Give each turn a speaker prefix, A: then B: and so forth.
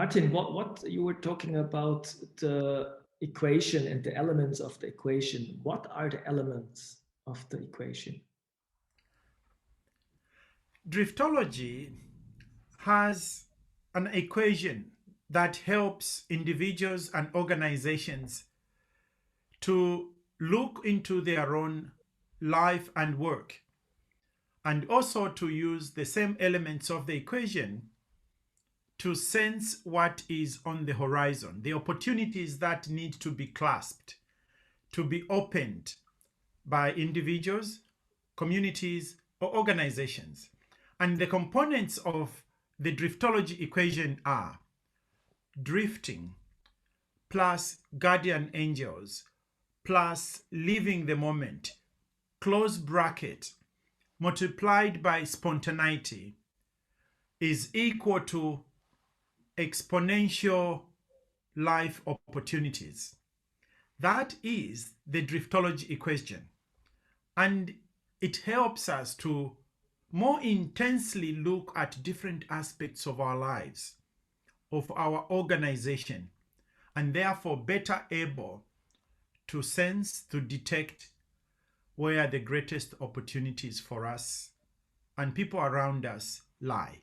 A: Martin, what you were talking about the equation and the elements of the equation. What are the elements of the equation?
B: Driftology has an equation that helps individuals and organizations to look into their own life and work, and also to use the same elements of the equation to sense what is on the horizon, the opportunities that need to be clasped, to be opened by individuals, communities, or organizations. And the components of the driftology equation are drifting plus guardian angels plus living the moment, close bracket, multiplied by spontaneity is equal to exponential life opportunities. That is the driftology equation. And it helps us to more intensely look at different aspects of our lives, of our organization, and therefore better able to sense, to detect where the greatest opportunities for us and people around us lie.